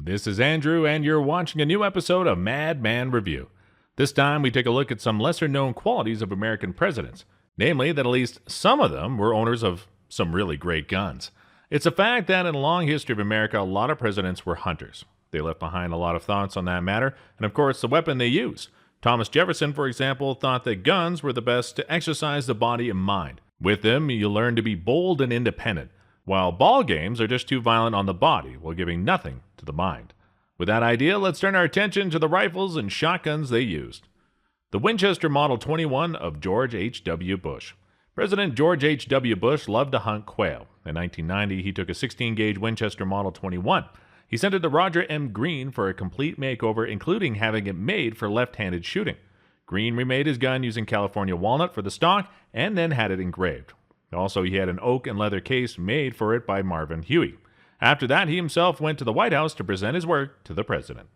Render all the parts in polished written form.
This is Andrew, and you're watching a new episode of MADMAN Review. This time, we take a look at some lesser-known qualities of American presidents, namely that at least some of them were owners of some really great guns. It's a fact that in a long history of America, a lot of presidents were hunters. They left behind a lot of thoughts on that matter, and of course, the weapon they use. Thomas Jefferson, for example, thought that guns were the best to exercise the body and mind. With them, you learn to be bold and independent, while ball games are just too violent on the body while giving nothing to the mind. With that idea, let's turn our attention to the rifles and shotguns they used. The Winchester Model 21 of George H.W. Bush. President George H.W. Bush loved to hunt quail. In 1990, he took a 16-gauge Winchester Model 21. He sent it to Roger M. Green for a complete makeover, including having it made for left-handed shooting. Green remade his gun using California walnut for the stock and then had it engraved. Also, he had an oak and leather case made for it by Marvin Huey. After that, he himself went to the White House to present his work to the president.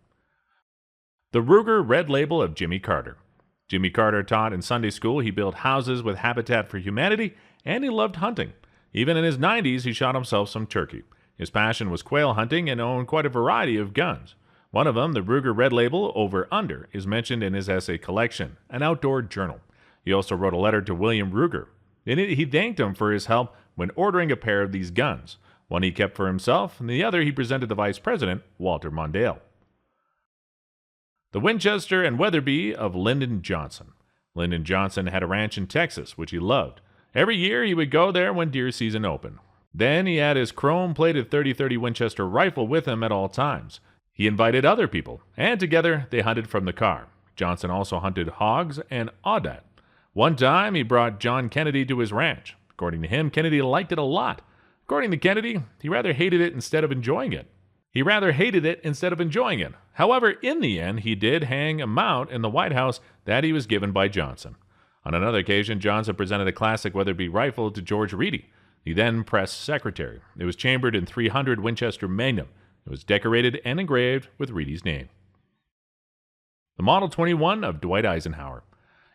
The Ruger Red Label of Jimmy Carter. Jimmy Carter taught in Sunday school, he built houses with Habitat for Humanity, and he loved hunting. Even in his 90s, he shot himself some turkey. His passion was quail hunting and owned quite a variety of guns. One of them, the Ruger Red Label Over Under, is mentioned in his essay collection, An Outdoor Journal. He also wrote a letter to William Ruger. In it, he thanked him for his help when ordering a pair of these guns. One he kept for himself, and the other he presented the Vice President, Walter Mondale. The Winchester and Weatherby of Lyndon Johnson. Lyndon Johnson had a ranch in Texas, which he loved. Every year he would go there when deer season opened. Then he had his chrome-plated .30-30 Winchester rifle with him at all times. He invited other people, and together they hunted from the car. Johnson also hunted hogs and aoudad. One time, he brought John Kennedy to his ranch. According to him, Kennedy liked it a lot. According to Kennedy, he rather hated it instead of enjoying it. However, in the end, he did hang a mount in the White House that he was given by Johnson. On another occasion, Johnson presented a classic Weatherby rifle to George Reedy, the then press secretary. It was chambered in .300 Winchester Magnum. It was decorated and engraved with Reedy's name. The Model 21 of Dwight Eisenhower.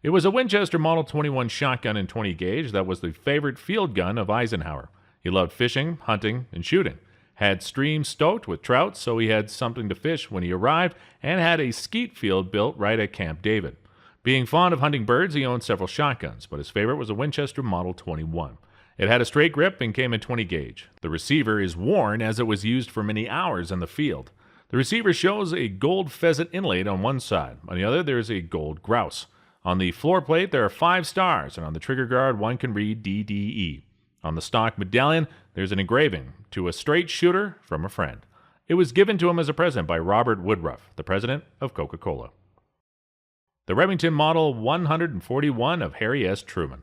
It was a Winchester Model 21 shotgun in 20 gauge that was the favorite field gun of Eisenhower. He loved fishing, hunting, and shooting. Had streams stoked with trout, so he had something to fish when he arrived, and had a skeet field built right at Camp David. Being fond of hunting birds, he owned several shotguns, but his favorite was a Winchester Model 21. It had a straight grip and came in 20 gauge. The receiver is worn as it was used for many hours in the field. The receiver shows a gold pheasant inlaid on one side. On the other, there is a gold grouse. On the floor plate, there are 5 stars, and on the trigger guard, one can read DDE. On the stock medallion, there's an engraving, to a straight shooter from a friend. It was given to him as a present by Robert Woodruff, the president of Coca-Cola. The Remington Model 141 of Harry S. Truman.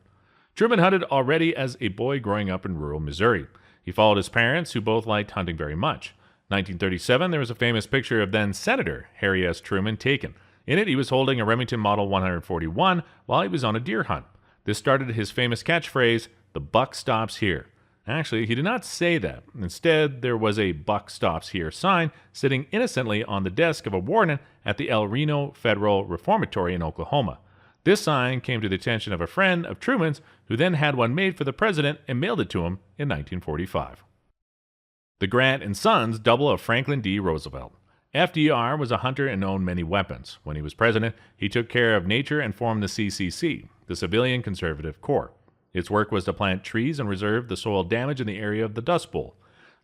Truman hunted already as a boy growing up in rural Missouri. He followed his parents, who both liked hunting very much. 1937, there was a famous picture of then-Senator Harry S. Truman taken. In it, he was holding a Remington Model 141 while he was on a deer hunt. This started his famous catchphrase, "The buck stops here." Actually, he did not say that. Instead, there was a "Buck Stops Here" sign sitting innocently on the desk of a warden at the El Reno Federal Reformatory in Oklahoma. This sign came to the attention of a friend of Truman's, who then had one made for the president and mailed it to him in 1945. The Grant and Sons double of Franklin D. Roosevelt. FDR was a hunter and owned many weapons. When he was president, he took care of nature and formed the CCC, the Civilian Conservative Corps. Its work was to plant trees and reserve the soil damage in the area of the Dust Bowl.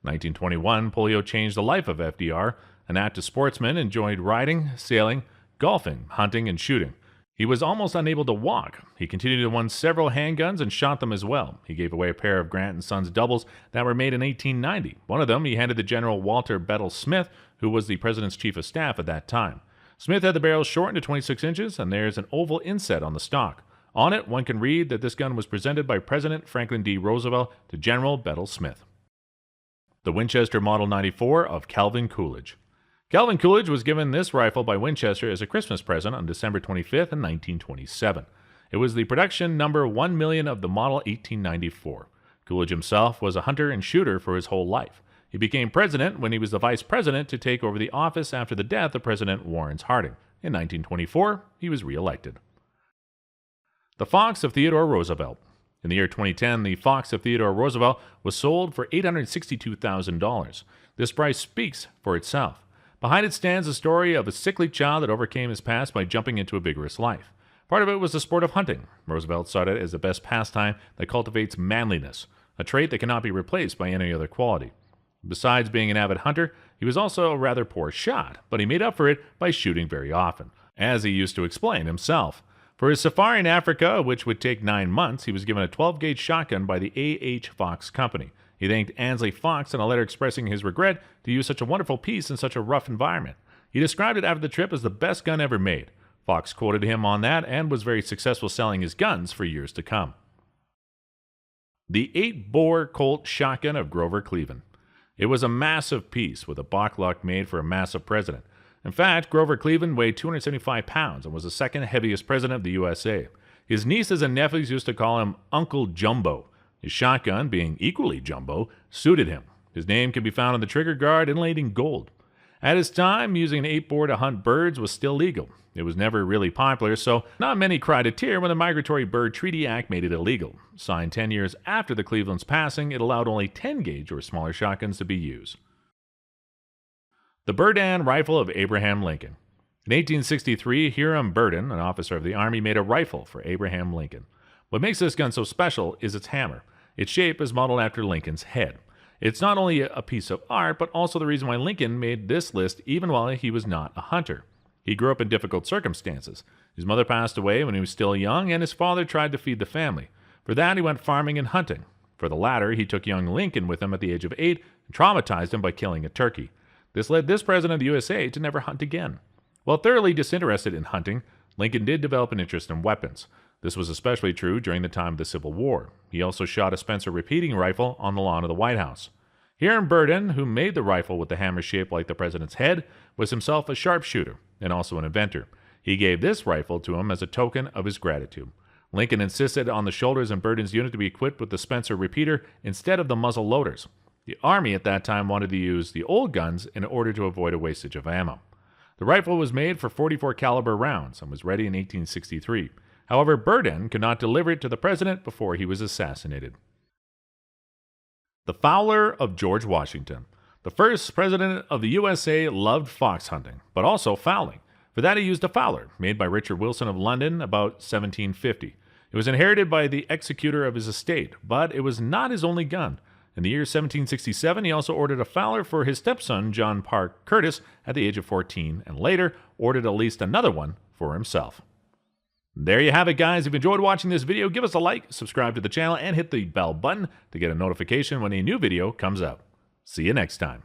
1921, polio changed the life of FDR. An active sportsman, enjoyed riding, sailing, golfing, hunting, and shooting. He was almost unable to walk. He continued to own several handguns and shot them as well. He gave away a pair of Grant and Sons doubles that were made in 1890. One of them he handed to General Walter Bettel Smith, who was the president's chief of staff at that time. Smith had the barrel shortened to 26 inches, and there's an oval inset on the stock. On it, one can read that this gun was presented by President Franklin D. Roosevelt to General Bettel Smith. The Winchester Model 94 of Calvin Coolidge. Calvin Coolidge was given this rifle by Winchester as a Christmas present on December 25th in 1927. It was the production number 1 million of the model 1894. Coolidge himself was a hunter and shooter for his whole life. He became president when he was the vice president to take over the office after the death of President Warren Harding. In 1924, he was reelected. The Fox of Theodore Roosevelt. In the year 2010, the Fox of Theodore Roosevelt was sold for $862,000. This price speaks for itself. Behind it stands the story of a sickly child that overcame his past by jumping into a vigorous life. Part of it was the sport of hunting. Roosevelt saw it as the best pastime that cultivates manliness, a trait that cannot be replaced by any other quality. Besides being an avid hunter, he was also a rather poor shot, but he made up for it by shooting very often, as he used to explain himself. For his safari in Africa, which would take 9 months, he was given a 12-gauge shotgun by the A.H. Fox Company. He thanked Ansley Fox in a letter expressing his regret to use such a wonderful piece in such a rough environment. He described it after the trip as the best gun ever made. Fox quoted him on that and was very successful selling his guns for years to come. The 8-bore Colt shotgun of Grover Cleveland. It was a massive piece with a Bachlock made for a massive president. In fact, Grover Cleveland weighed 275 pounds and was the second heaviest president of the USA. His nieces and nephews used to call him Uncle Jumbo. His shotgun, being equally jumbo, suited him. His name can be found on the trigger guard inlaid in gold. At his time, using an 8-bore to hunt birds was still legal. It was never really popular, so not many cried a tear when the Migratory Bird Treaty Act made it illegal. Signed 10 years after the Cleveland's passing, it allowed only 10-gauge or smaller shotguns to be used. The Burdan Rifle of Abraham Lincoln. In 1863, Hiram Burdan, an officer of the Army, made a rifle for Abraham Lincoln. What makes this gun so special is its hammer. Its shape is modeled after Lincoln's head. It's not only a piece of art, but also the reason why Lincoln made this list even while he was not a hunter. He grew up in difficult circumstances. His mother passed away when he was still young, and his father tried to feed the family. For that, he went farming and hunting. For the latter, he took young Lincoln with him at the age of 8 and traumatized him by killing a turkey. This led this president of the USA to never hunt again. While thoroughly disinterested in hunting, Lincoln did develop an interest in weapons. This was especially true during the time of the Civil War. He also shot a Spencer repeating rifle on the lawn of the White House. Hiram Burdan, who made the rifle with the hammer shaped like the president's head, was himself a sharpshooter and also an inventor. He gave this rifle to him as a token of his gratitude. Lincoln insisted on the shoulders in Burdan's unit to be equipped with the Spencer repeater instead of the muzzle loaders. The Army at that time wanted to use the old guns in order to avoid a wastage of ammo. The rifle was made for 44 caliber rounds and was ready in 1863. However, Burdan could not deliver it to the president before he was assassinated. The Fowler of George Washington. The first president of the USA loved fox hunting, but also fowling. For that he used a fowler, made by Richard Wilson of London about 1750. It was inherited by the executor of his estate, but it was not his only gun. In the year 1767, he also ordered a fowler for his stepson, John Parke Curtis, at the age of 14, and later ordered at least another one for himself. There you have it, guys. If you enjoyed watching this video, give us a like, subscribe to the channel, and hit the bell button to get a notification when a new video comes out. See you next time.